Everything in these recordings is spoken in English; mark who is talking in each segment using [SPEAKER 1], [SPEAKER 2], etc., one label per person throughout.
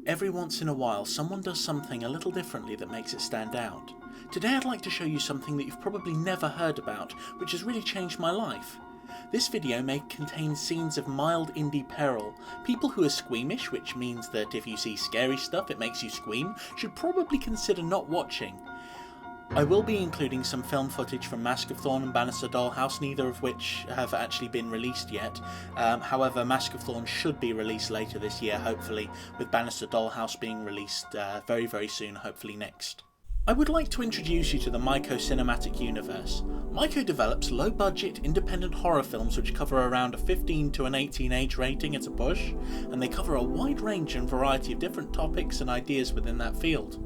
[SPEAKER 1] Every once in a while, someone does something a little differently that makes it stand out. Today I'd like to show you something that you've probably never heard about, which has really changed my life. This video may contain scenes of mild indie peril. People who are squeamish, which means that if you see scary stuff it makes you squeam, should probably consider not watching. I will be including some film footage from Mask of Thorn and Banister Dollhouse, neither of which have actually been released yet. However, Mask of Thorn should be released later this year, hopefully, with Banister Dollhouse being released very, very soon, hopefully next. I would like to introduce you to the Mycho cinematic universe. Mycho develops low-budget, independent horror films which cover around a 15 to an 18 age rating at a push, and they cover a wide range and variety of different topics and ideas within that field.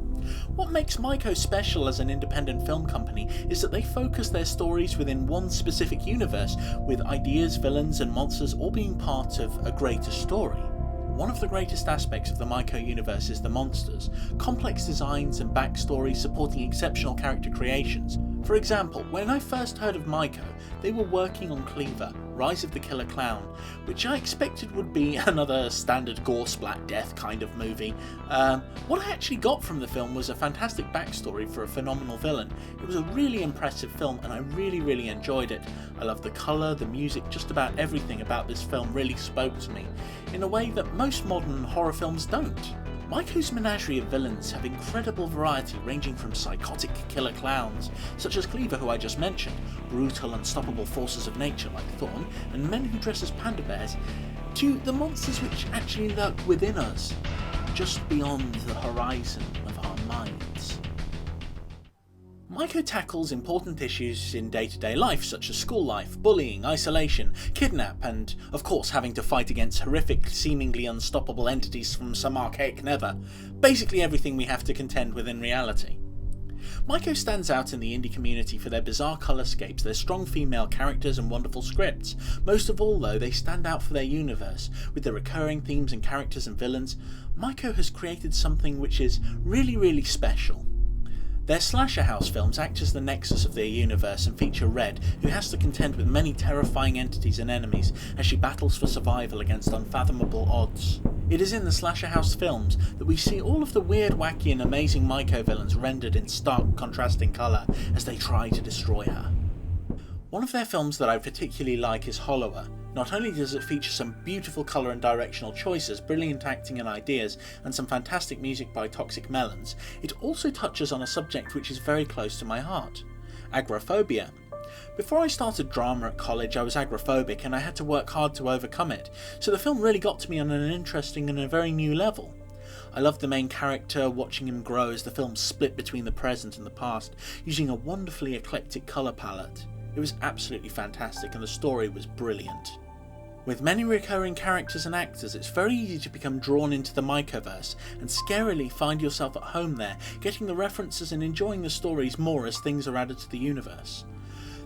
[SPEAKER 1] What makes Mycho special as an independent film company is that they focus their stories within one specific universe, with ideas, villains and monsters all being part of a greater story. One of the greatest aspects of the Mycho universe is the monsters, complex designs and backstories supporting exceptional character creations. For example, when I first heard of Mycho, they were working on Cleaver, Rise of the Killer Clown, which I expected would be another standard gore splat death kind of movie. What I actually got from the film was a fantastic backstory for a phenomenal villain. It was a really impressive film and I really enjoyed it. I loved the colour, the music, just about everything about this film really spoke to me, in a way that most modern horror films don't. Mycho's menagerie of villains have incredible variety, ranging from psychotic killer clowns, such as Cleaver who I just mentioned, brutal unstoppable forces of nature like Thorn, and men who dress as panda bears, to the monsters which actually lurk within us, just beyond the horizon of our minds. Mycho tackles important issues in day-to-day life such as school life, bullying, isolation, kidnap, and of course having to fight against horrific, seemingly unstoppable entities from some archaic nether. Basically everything we have to contend with in reality. Mycho stands out in the indie community for their bizarre colorscapes, their strong female characters and wonderful scripts. Most of all though, they stand out for their universe. With their recurring themes and characters and villains, Mycho has created something which is really special. Their slasher house films act as the nexus of their universe and feature Red, who has to contend with many terrifying entities and enemies as she battles for survival against unfathomable odds. It is in the slasher house films that we see all of the weird, wacky and amazing Mycho villains rendered in stark contrasting colour as they try to destroy her. One of their films that I particularly like is Hollower. Not only does it feature some beautiful colour and directional choices, brilliant acting and ideas, and some fantastic music by Toxic Melons, it also touches on a subject which is very close to my heart: agoraphobia. Before I started drama at college, I was agoraphobic and I had to work hard to overcome it, so the film really got to me on an interesting and a very new level. I loved the main character, watching him grow as the film split between the present and the past, using a wonderfully eclectic colour palette. It was absolutely fantastic and the story was brilliant. With many recurring characters and actors, it's very easy to become drawn into the Mychoverse and scarily find yourself at home there, getting the references and enjoying the stories more as things are added to the universe.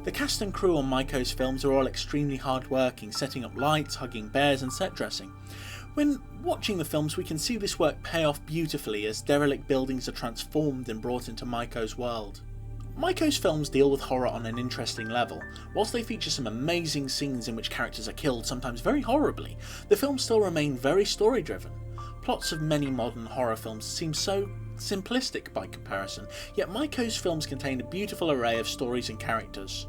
[SPEAKER 1] The cast and crew on Mycho's films are all extremely hard-working, setting up lights, hugging bears and set dressing. When watching the films we can see this work pay off beautifully as derelict buildings are transformed and brought into Mycho's world. Mycho's films deal with horror on an interesting level. Whilst they feature some amazing scenes in which characters are killed, sometimes very horribly, the films still remain very story-driven. Plots of many modern horror films seem so simplistic by comparison, yet Mycho's films contain a beautiful array of stories and characters.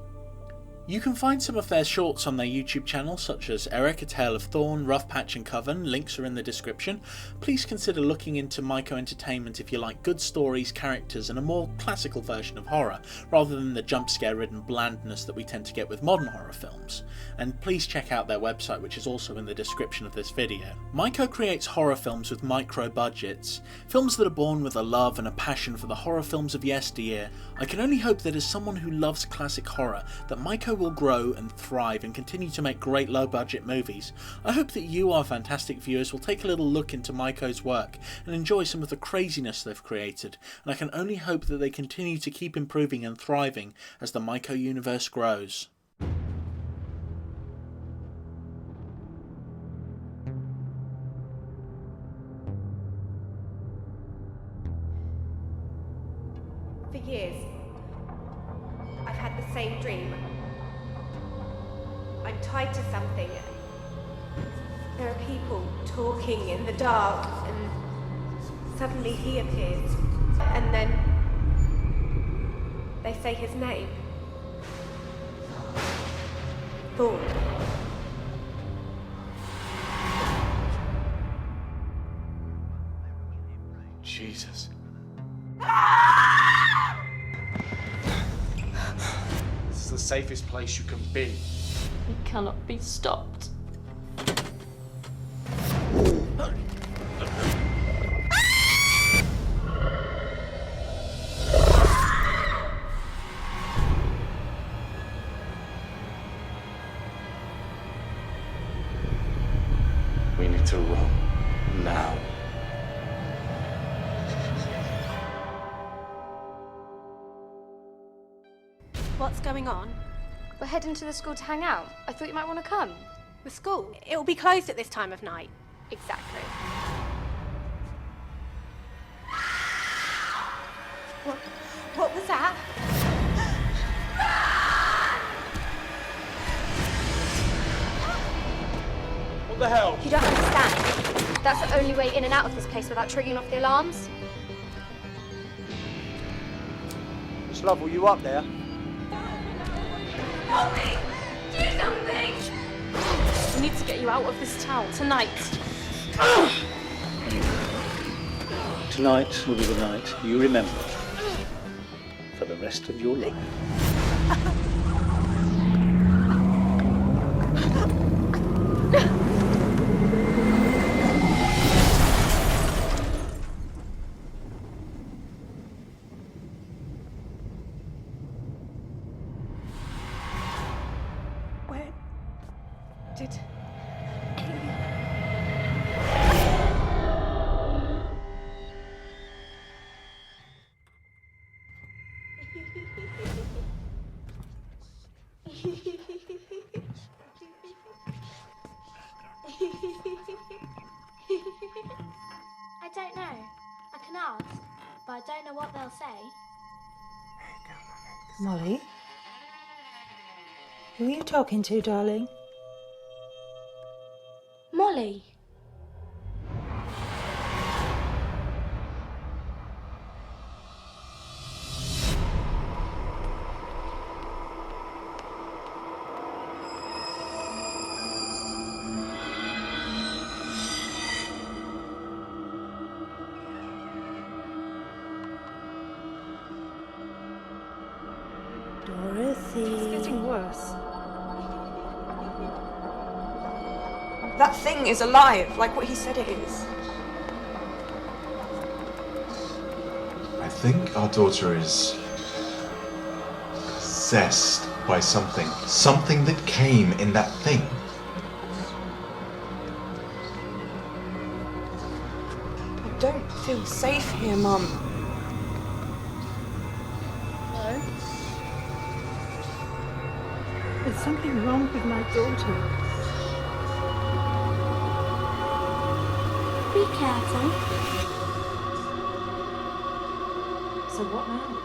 [SPEAKER 1] You can find some of their shorts on their YouTube channel, such as Eric, A Tale of Thorn, Rough Patch and Coven. Links are in the description. Please consider looking into Mycho Entertainment if you like good stories, characters and a more classical version of horror, rather than the jump scare ridden blandness that we tend to get with modern horror films. And please check out their website, which is also in the description of this video. Mycho creates horror films with micro budgets, films that are born with a love and a passion for the horror films of yesteryear. I can only hope that as someone who loves classic horror, that Mycho will grow and thrive and continue to make great low budget movies. I hope that you, our fantastic viewers, will take a little look into Mycho's work and enjoy some of the craziness they've created, and I can only hope that they continue to keep improving and thriving as the Mycho universe grows.
[SPEAKER 2] For years, I've had the same dream. I'm tied to something. There are people talking in the dark, and Suddenly he appears, and then they say his name. Thorn.
[SPEAKER 3] Jesus. This is the safest place you can be.
[SPEAKER 4] He cannot be stopped.
[SPEAKER 3] We need to run. Now.
[SPEAKER 2] What's going on?
[SPEAKER 5] We're heading to the school to hang out. I thought you might want to come.
[SPEAKER 2] The school? It'll be closed at this time of night.
[SPEAKER 5] Exactly.
[SPEAKER 2] What was that?
[SPEAKER 3] What the hell?
[SPEAKER 5] You don't understand. That's the only way in and out of this place without triggering off the alarms.
[SPEAKER 6] Miss Lovell, you up there?
[SPEAKER 5] Help me! Do something!
[SPEAKER 4] We need to get you out of this town tonight.
[SPEAKER 7] Tonight will be the night you remember for the rest of your life.
[SPEAKER 2] Where did...
[SPEAKER 8] I don't know. I can ask, but I don't know what they'll say.
[SPEAKER 9] Molly? Who are you talking to, darling?
[SPEAKER 8] Molly.
[SPEAKER 9] Dorothy.
[SPEAKER 4] It's getting worse.
[SPEAKER 10] That thing is alive, like what he said it is.
[SPEAKER 11] I think our daughter is possessed by something. Something that came in that thing.
[SPEAKER 10] I don't feel safe here, Mum.
[SPEAKER 9] No. There's something wrong with my daughter.
[SPEAKER 8] Be careful.
[SPEAKER 10] So what now?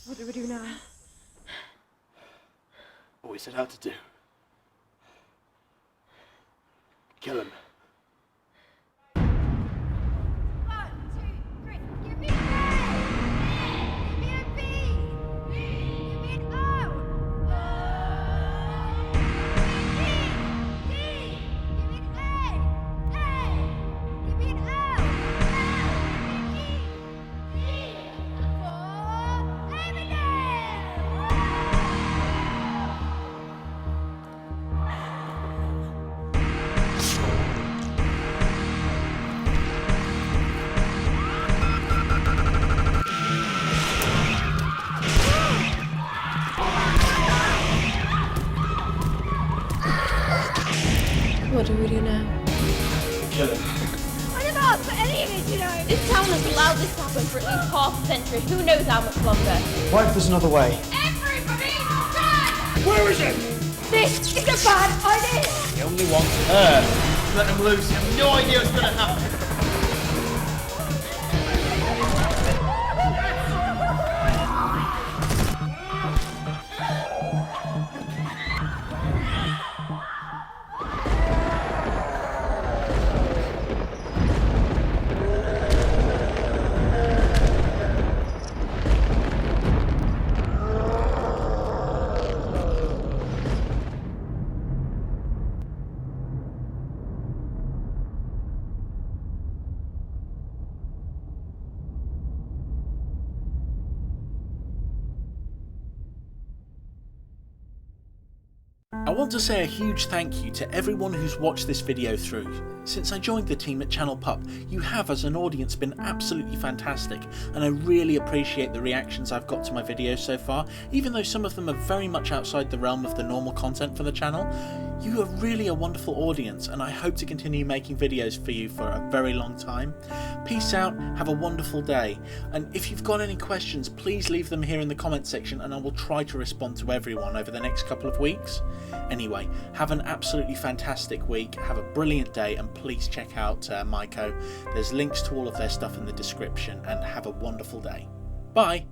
[SPEAKER 10] What do we do now?
[SPEAKER 3] What we set out to do. Kill him.
[SPEAKER 4] What do we do now?
[SPEAKER 3] Kill him.
[SPEAKER 2] I never asked for any of it, you know.
[SPEAKER 8] This town has allowed this to happen for at least half a century. Who knows how much longer?
[SPEAKER 6] What if there's another way?
[SPEAKER 2] Everybody run!
[SPEAKER 3] Where is it?
[SPEAKER 2] This is a bad idea!
[SPEAKER 3] He only wants her. Let him loose. You have no idea what's going to happen.
[SPEAKER 1] I want to say a huge thank you to everyone who's watched this video through. Since I joined the team at Channel Pup, you have as an audience been absolutely fantastic, and I really appreciate the reactions I've got to my videos so far. Even though some of them are very much outside the realm of the normal content for the channel, you are really a wonderful audience, and I hope to continue making videos for you for a very long time. Peace out, have a wonderful day, and if you've got any questions, please leave them here in the comment section and I will try to respond to everyone over the next couple of weeks. Anyway, have an absolutely fantastic week, have a brilliant day, and please check out Mycho. There's links to all of their stuff in the description, and have a wonderful day. Bye!